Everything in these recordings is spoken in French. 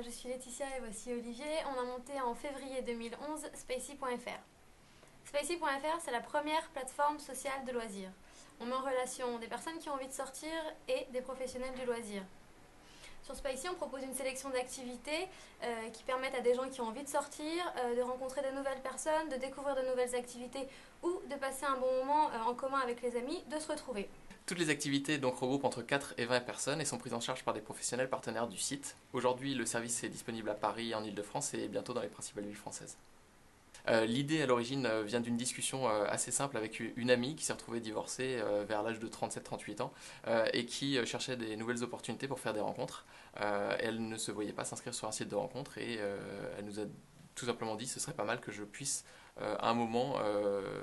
je suis Laetitia et voici Olivier. On a monté en février 2011 Spacie.fr. Spacie.fr, c'est la première plateforme sociale de loisirs. On met en relation des personnes qui ont envie de sortir et des professionnels du loisir. Sur Spacie, on propose une sélection d'activités qui permettent à des gens qui ont envie de sortir, de rencontrer de nouvelles personnes, de découvrir de nouvelles activités ou de passer un bon moment en commun avec les amis, de se retrouver. Toutes les activités donc regroupent entre 4 et 20 personnes et sont prises en charge par des professionnels partenaires du site. Aujourd'hui, le service est disponible à Paris, en Ile-de-France et bientôt dans les principales villes françaises. L'idée à l'origine vient d'une discussion assez simple avec une amie qui s'est retrouvée divorcée vers l'âge de 37-38 ans et qui cherchait des nouvelles opportunités pour faire des rencontres. Elle ne se voyait pas s'inscrire sur un site de rencontres et elle nous a tout simplement dit ce serait pas mal que je puisse à un moment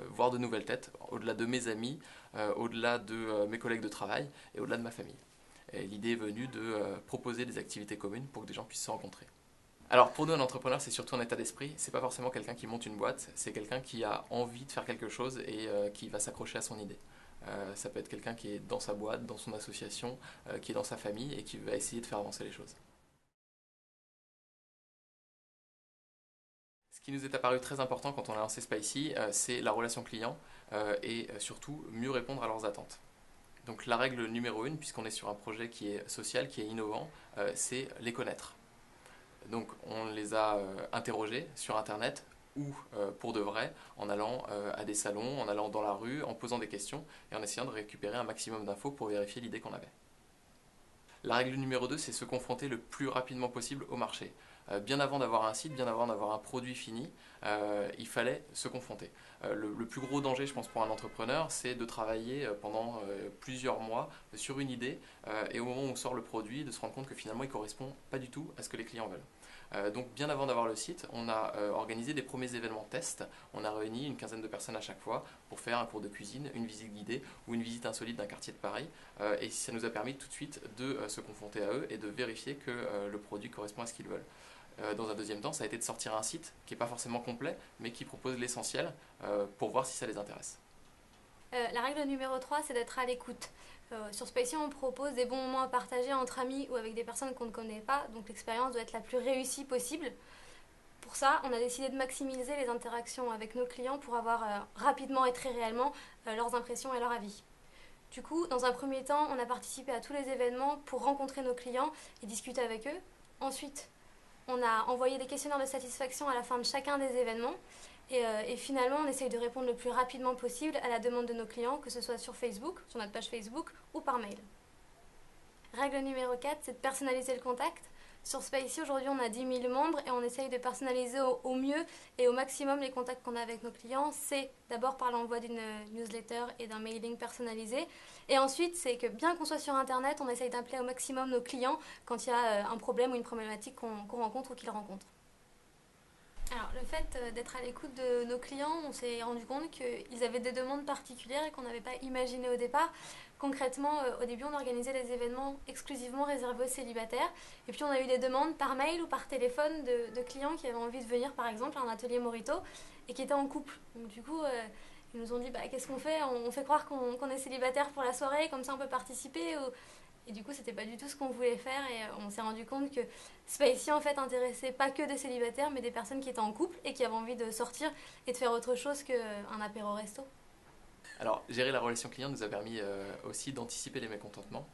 voir de nouvelles têtes, au-delà de mes amis, au-delà de mes collègues de travail et au-delà de ma famille. Et l'idée est venue de proposer des activités communes pour que des gens puissent se rencontrer. Alors pour nous, un entrepreneur, c'est surtout un état d'esprit. C'est pas forcément quelqu'un qui monte une boîte, c'est quelqu'un qui a envie de faire quelque chose et qui va s'accrocher à son idée. Ça peut être quelqu'un qui est dans sa boîte, dans son association, qui est dans sa famille et qui va essayer de faire avancer les choses. Ce qui nous est apparu très important quand on a lancé Spacie, c'est la relation client et surtout mieux répondre à leurs attentes. Donc la règle numéro 1, puisqu'on est sur un projet qui est social, qui est innovant, c'est les connaître. Donc on les a interrogés sur internet ou pour de vrai en allant à des salons, en allant dans la rue, en posant des questions et en essayant de récupérer un maximum d'infos pour vérifier l'idée qu'on avait. La règle numéro 2, c'est se confronter le plus rapidement possible au marché. Bien avant d'avoir un site, bien avant d'avoir un produit fini, il fallait se confronter. Le plus gros danger, je pense, pour un entrepreneur, c'est de travailler pendant plusieurs mois sur une idée et au moment où on sort le produit, de se rendre compte que finalement, il ne correspond pas du tout à ce que les clients veulent. Donc bien avant d'avoir le site, on a organisé des premiers événements tests. On a réuni une quinzaine de personnes à chaque fois pour faire un cours de cuisine, une visite guidée ou une visite insolite d'un quartier de Paris. Et ça nous a permis tout de suite de se confronter à eux et de vérifier que le produit correspond à ce qu'ils veulent. Dans un deuxième temps, ça a été de sortir un site qui n'est pas forcément complet, mais qui propose l'essentiel pour voir si ça les intéresse. La règle numéro 3, c'est d'être à l'écoute. Sur Spacie, on propose des bons moments à partager entre amis ou avec des personnes qu'on ne connaît pas, donc l'expérience doit être la plus réussie possible. Pour ça, on a décidé de maximiser les interactions avec nos clients pour avoir rapidement et très réellement leurs impressions et leur avis. Du coup, dans un premier temps, on a participé à tous les événements pour rencontrer nos clients et discuter avec eux. Ensuite, on a envoyé des questionnaires de satisfaction à la fin de chacun des événements. Et finalement, on essaye de répondre le plus rapidement possible à la demande de nos clients, que ce soit sur Facebook, sur notre page Facebook ou par mail. Règle numéro 4, c'est de personnaliser le contact. Sur Spacie, aujourd'hui, on a 10 000 membres et on essaye de personnaliser au mieux et au maximum les contacts qu'on a avec nos clients. C'est d'abord par l'envoi d'une newsletter et d'un mailing personnalisé. Et ensuite, c'est que bien qu'on soit sur Internet, on essaye d'appeler au maximum nos clients quand il y a un problème ou une problématique qu'on rencontre ou qu'ils rencontrent. Alors, le fait d'être à l'écoute de nos clients, on s'est rendu compte qu'ils avaient des demandes particulières et qu'on n'avait pas imaginé au départ. Concrètement, au début, on organisait des événements exclusivement réservés aux célibataires. Et puis, on a eu des demandes par mail ou par téléphone de clients qui avaient envie de venir, par exemple, à un atelier Morito et qui étaient en couple. Donc, du coup, ils nous ont dit qu'est-ce qu'on fait? On fait croire qu'on est célibataire pour la soirée, comme ça on peut participer. Et du coup, c'était pas du tout ce qu'on voulait faire et on s'est rendu compte que Spacie en fait intéressait pas que des célibataires mais des personnes qui étaient en couple et qui avaient envie de sortir et de faire autre chose qu'un apéro resto. Alors, gérer la relation client nous a permis aussi d'anticiper les mécontentements.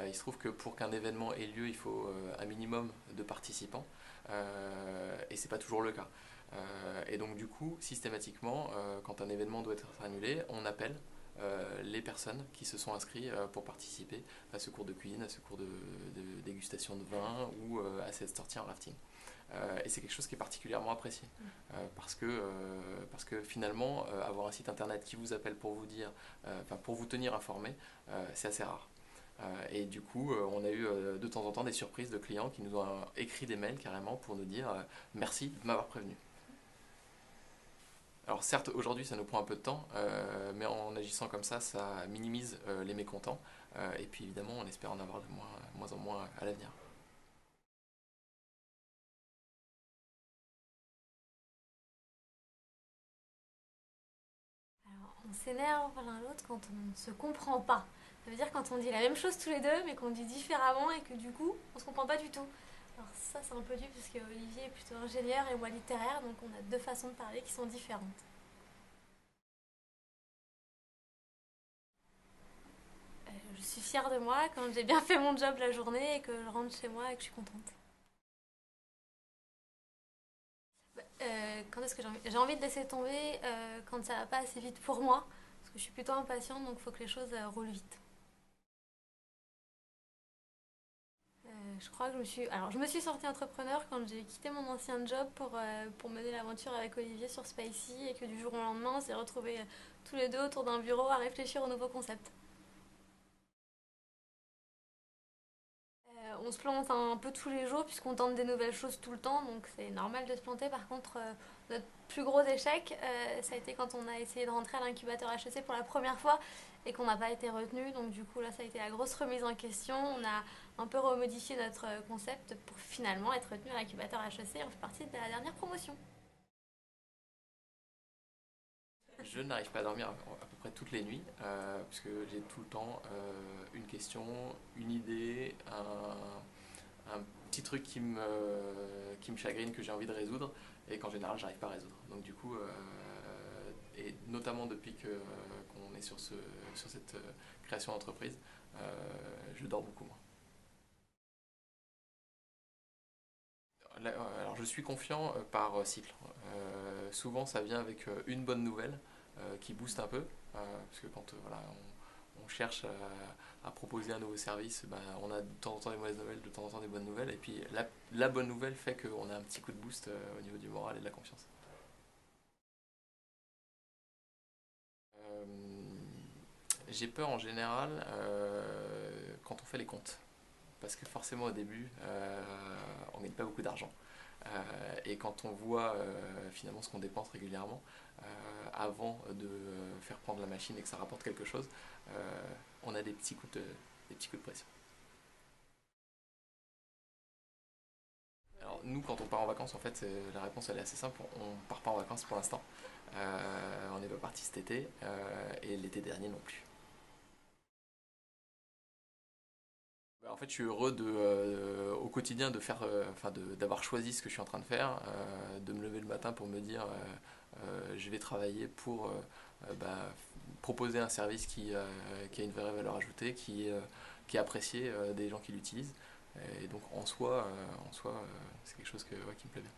Il se trouve que pour qu'un événement ait lieu, il faut un minimum de participants et c'est pas toujours le cas. Et donc du coup, systématiquement, quand un événement doit être annulé, on appelle les personnes qui se sont inscrites pour participer à ce cours de cuisine, à ce cours de dégustation de vin ou à cette sortie en rafting. Et c'est quelque chose qui est particulièrement apprécié parce que finalement avoir un site internet qui vous appelle pour vous dire, pour vous tenir informé, c'est assez rare. Et du coup, on a eu de temps en temps des surprises de clients qui nous ont écrit des mails carrément pour nous dire merci de m'avoir prévenu. Alors certes, aujourd'hui, ça nous prend un peu de temps, mais en agissant comme ça minimise les mécontents. Et puis évidemment, on espère en avoir de moins en moins à l'avenir. Alors, on s'énerve l'un l'autre quand on ne se comprend pas. Ça veut dire quand on dit la même chose tous les deux mais qu'on dit différemment et que du coup, on ne se comprend pas du tout. Alors ça c'est un peu dur parce que Olivier est plutôt ingénieur et moi littéraire, donc on a deux façons de parler qui sont différentes. Je suis fière de moi quand j'ai bien fait mon job la journée et que je rentre chez moi et que je suis contente. Quand est-ce que j'ai envie de laisser tomber quand ça va pas assez vite pour moi, parce que je suis plutôt impatiente, donc il faut que les choses roulent vite. Je crois que je me suis sortie entrepreneur quand j'ai quitté mon ancien job pour mener l'aventure avec Olivier sur Spicy et que du jour au lendemain, on s'est retrouvés tous les deux autour d'un bureau à réfléchir au nouveau concept. On se plante un peu tous les jours puisqu'on tente des nouvelles choses tout le temps, donc c'est normal de se planter. Par contre, notre plus gros échec, ça a été quand on a essayé de rentrer à l'incubateur HEC pour la première fois et qu'on n'a pas été retenu. Donc du coup, là, ça a été la grosse remise en question. On a un peu remodifié notre concept pour finalement être retenu à l'incubateur HEC. On fait partie de la dernière promotion. Je n'arrive pas à dormir à peu près toutes les nuits, puisque j'ai tout le temps une question, une idée, un petit truc qui me chagrine, que j'ai envie de résoudre, et qu'en général, j'arrive pas à résoudre. Donc du coup, et notamment depuis qu'on est sur cette création d'entreprise, je dors beaucoup moins. Alors je suis confiant par cycle. Souvent ça vient avec une bonne nouvelle qui booste un peu, parce que quand voilà, on cherche à proposer un nouveau service, bah, on a de temps en temps des mauvaises nouvelles, de temps en temps des bonnes nouvelles, et puis la bonne nouvelle fait qu'on a un petit coup de boost au niveau du moral et de la confiance. Euh, j'ai peur en général quand on fait les comptes, parce que forcément au début, on ne gagne pas beaucoup d'argent. Et quand on voit finalement ce qu'on dépense régulièrement, avant de faire prendre la machine et que ça rapporte quelque chose, on a des petits coups de pression. Alors nous, quand on part en vacances, en fait, la réponse elle est assez simple. On part pas en vacances pour l'instant. On n'est pas parti cet été et l'été dernier non plus. Bah, en fait, je suis heureux au quotidien de faire, d'avoir choisi ce que je suis en train de faire, de me lever le matin pour me dire, je vais travailler pour proposer un service qui a une vraie valeur ajoutée, qui est apprécié des gens qui l'utilisent. Et donc en soi, c'est quelque chose ouais, qui me plaît bien.